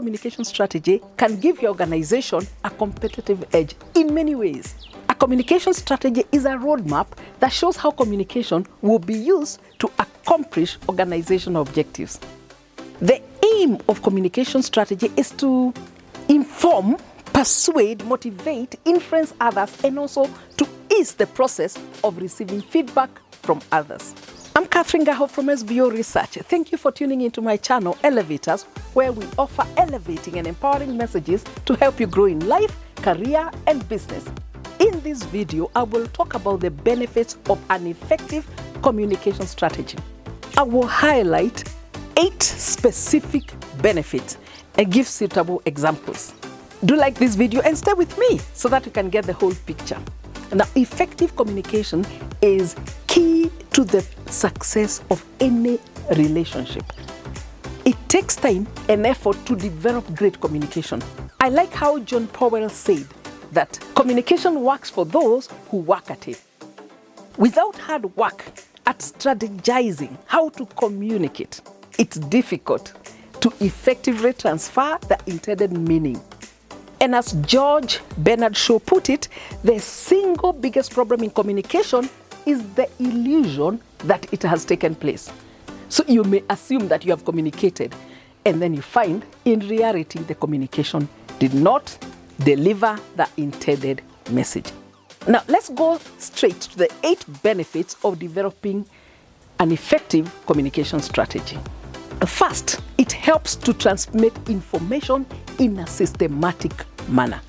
communication strategy can give your organization a competitive edge in many ways. A communication strategy is a roadmap that shows how communication will be used to accomplish organizational objectives. The aim of communication strategy is to inform, persuade, motivate, influence others, and also to ease the process of receiving feedback from others. I'm Catherine Gaho from SBO Research. Thank you for tuning into my channel, Elevators, where we offer elevating and empowering messages to help you grow in life, career, and business. In this video, I will talk about the benefits of an effective communication strategy. I will highlight 8 specific benefits and give suitable examples. Do like this video and stay with me so that you can get the whole picture. Now, effective communication is key to the success of any relationship. It takes time and effort to develop great communication. I like how John Powell said that communication works for those who work at it. Without hard work at strategizing how to communicate, it's difficult to effectively transfer the intended meaning. And as George Bernard Shaw put it, the single biggest problem in communication is the illusion that it has taken place. So you may assume that you have communicated, and then you find in reality the communication did not deliver the intended message. Now let's go straight to the 8 benefits of developing an effective communication strategy. First, it helps to transmit information in a systematic manner.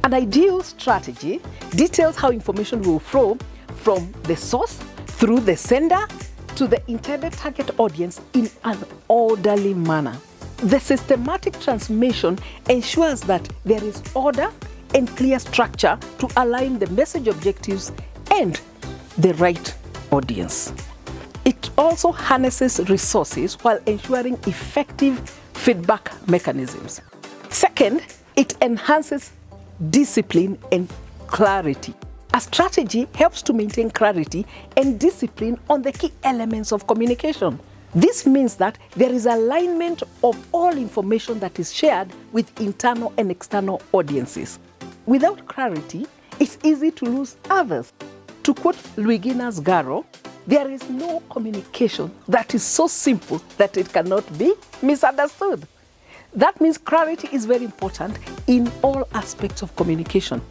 An ideal strategy details how information will flow from the source through the sender to the intended target audience in an orderly manner. The systematic transmission ensures that there is order and clear structure to align the message objectives and the right audience. It also harnesses resources while ensuring effective feedback mechanisms. Second, it enhances discipline and clarity. A strategy helps to maintain clarity and discipline on the key elements of communication. This means that there is alignment of all information that is shared with internal and external audiences. Without clarity, it's easy to lose others. To quote Luigina Sgarro, there is no communication that is so simple that it cannot be misunderstood. That means clarity is very important in all aspects of communication,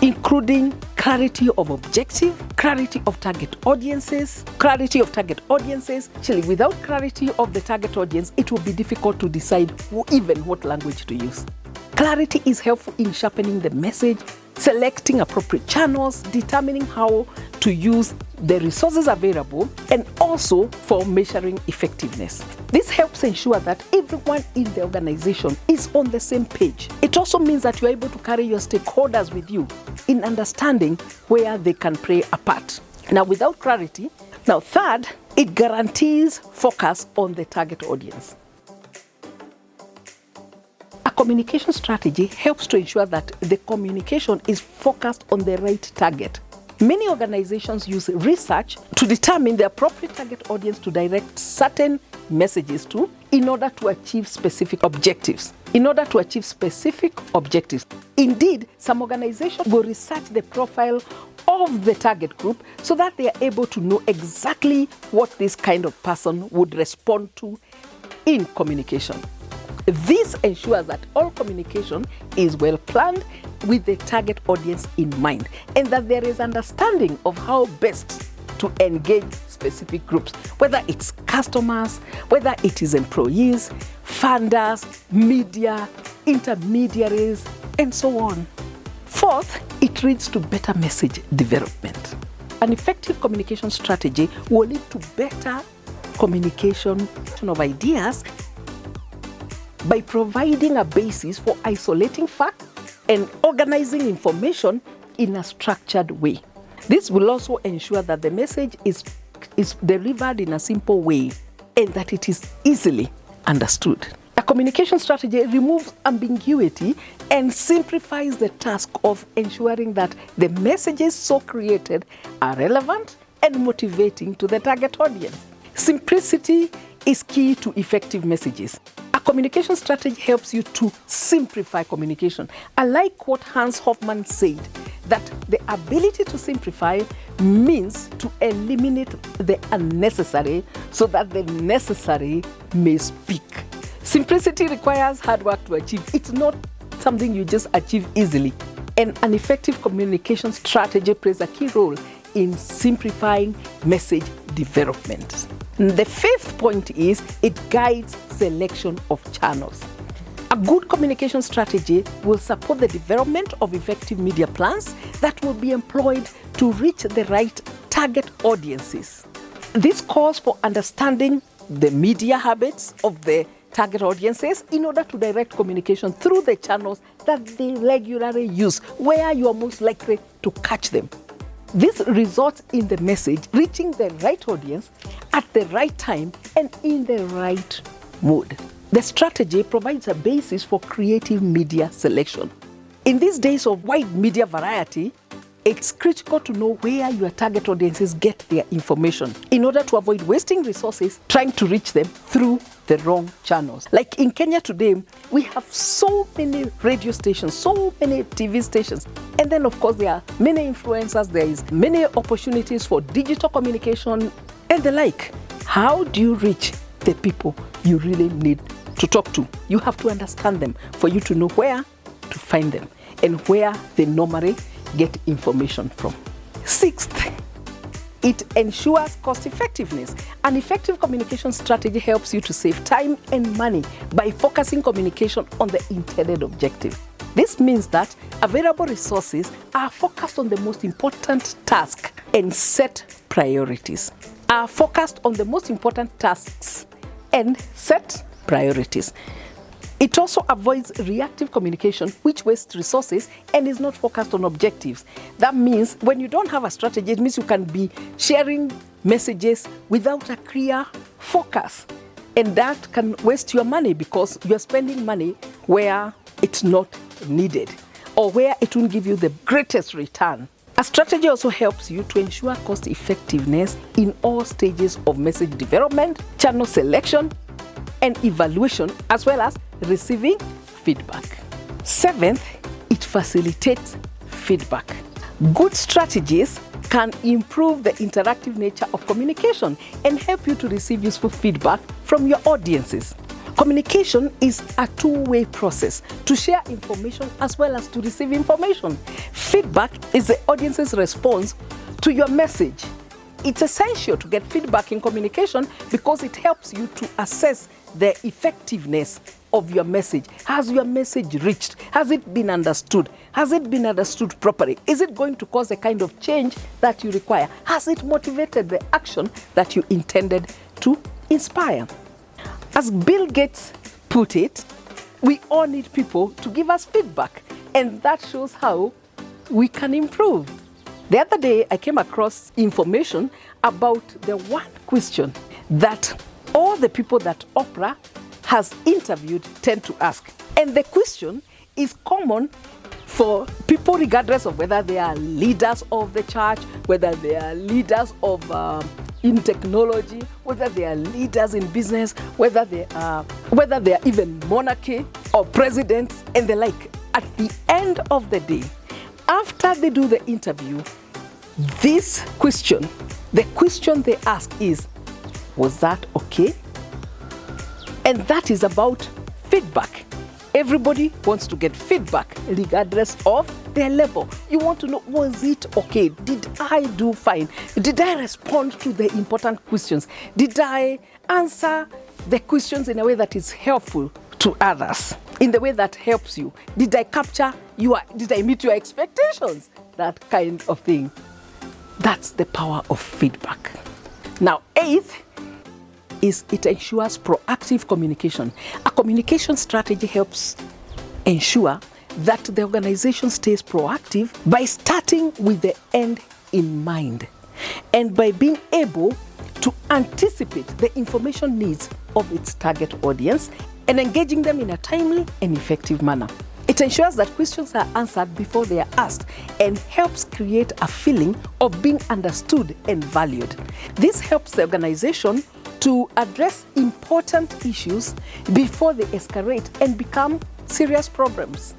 including clarity of objective, clarity of target audiences. Actually, without clarity of the target audience, it will be difficult to decide even what language to use. Clarity is helpful in sharpening the message, selecting appropriate channels, determining how to use the resources available, and also for measuring effectiveness. This helps ensure that everyone in the organization is on the same page. It also means that you're able to carry your stakeholders with you in understanding where they can play a part. Now, without clarity, third, it guarantees focus on the target audience. A communication strategy helps to ensure that the communication is focused on the right target. Many organizations use research to determine the appropriate target audience to direct certain messages to in order to achieve specific objectives. Indeed, some organizations will research the profile of the target group so that they are able to know exactly what this kind of person would respond to in communication. This ensures that all communication is well planned with the target audience in mind, and that there is understanding of how best to engage specific groups, whether it's customers, whether it is employees, funders, media, intermediaries, and so on. Fourth, it leads to better message development. An effective communication strategy will lead to better communication of ideas by providing a basis for isolating facts and organizing information in a structured way. This will also ensure that the message is delivered in a simple way and that it is easily understood. A communication strategy removes ambiguity and simplifies the task of ensuring that the messages so created are relevant and motivating to the target audience. Simplicity is key to effective messages. A Communication strategy helps you to simplify communication. I like what Hans Hofmann said, that the ability to simplify means to eliminate the unnecessary so that the necessary may speak. Simplicity requires hard work to achieve. It's not something you just achieve easily. And an effective communication strategy plays a key role in simplifying message development. The fifth point is it guides selection of channels. A good communication strategy will support the development of effective media plans that will be employed to reach the right target audiences. This calls for understanding the media habits of the target audiences in order to direct communication through the channels that they regularly use, where you are most likely to catch them. This results in the message reaching the right audience at the right time and in the right mood. The strategy provides a basis for creative media selection. In these days of wide media variety, it's critical to know where your target audiences get their information in order to avoid wasting resources trying to reach them through the wrong channels. Like in Kenya today, we have so many radio stations, so many TV stations. And then of course there are many influencers, there is many opportunities for digital communication and the like. How do you reach the people you really need to talk to? You have to understand them for you to know where to find them and where they normally get information from. Sixth, it ensures cost effectiveness. An effective communication strategy helps you to save time and money by focusing communication on the intended objective. This means that available resources are focused on the most important task and set priorities. Are focused on the most important tasks and set priorities. It also avoids reactive communication, which wastes resources and is not focused on objectives. That means when you don't have a strategy, it means you can be sharing messages without a clear focus. And that can waste your money because you're spending money where it's not needed or where it won't give you the greatest return. A strategy also helps you to ensure cost effectiveness in all stages of message development, channel selection, and evaluation, as well as receiving feedback. Seventh, it facilitates feedback. Good strategies can improve the interactive nature of communication and help you to receive useful feedback from your audiences. Communication is a two-way process to share information as well as to receive information. Feedback is the audience's response to your message. It's essential to get feedback in communication because it helps you to assess the effectiveness of your message. Has your message reached? Has it been understood? Has it been understood properly? Is it going to cause the kind of change that you require? Has it motivated the action that you intended to inspire? As Bill Gates put it, we all need people to give us feedback, and that shows how we can improve. The other day, I came across information about the one question that all the people that Oprah has interviewed tend to ask. And the question is common for people regardless of whether they are leaders of the church, whether they are leaders of in technology, whether they are leaders in business, whether they are even monarchy or presidents and the like. At the end of the day, after they do the interview, this question, the question they ask is, was that okay? And that is about feedback. Everybody wants to get feedback regardless of their level. You want to know, was it okay? Did I do fine? Did I respond to the important questions? Did I answer the questions in a way that is helpful to others? In the way that helps you? Did I meet your expectations? That kind of thing. That's the power of feedback. Now, eighth is it ensures proactive communication. A communication strategy helps ensure that the organization stays proactive by starting with the end in mind and by being able to anticipate the information needs of its target audience and engaging them in a timely and effective manner. It ensures that questions are answered before they are asked and helps create a feeling of being understood and valued. This helps the organization to address important issues before they escalate and become serious problems.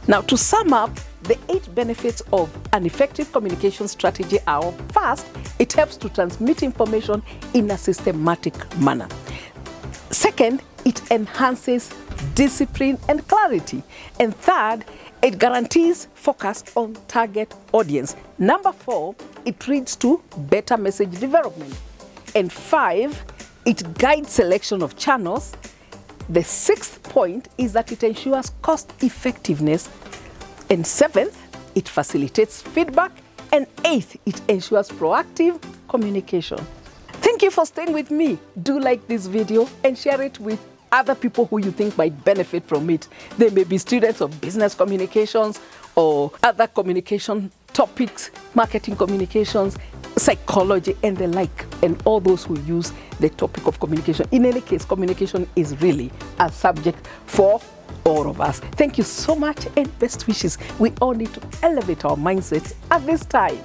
Now, to sum up, the 8 benefits of an effective communication strategy are: first, it helps to transmit information in a systematic manner. Second, it enhances discipline and clarity. And third, it guarantees focus on target audience. Number 4, it leads to better message development. And 5, it guides selection of channels. The 6th point is that it ensures cost effectiveness. And 7th, it facilitates feedback. And 8th, it ensures proactive communication. Thank you for staying with me. Do like this video and share it with other people who you think might benefit from it. They may be students of business communications or other communication topics, marketing communications, psychology, and the like, and all those who use the topic of communication. In any case, communication is really a subject for all of us. Thank you so much and best wishes. We all need to elevate our mindsets at this time.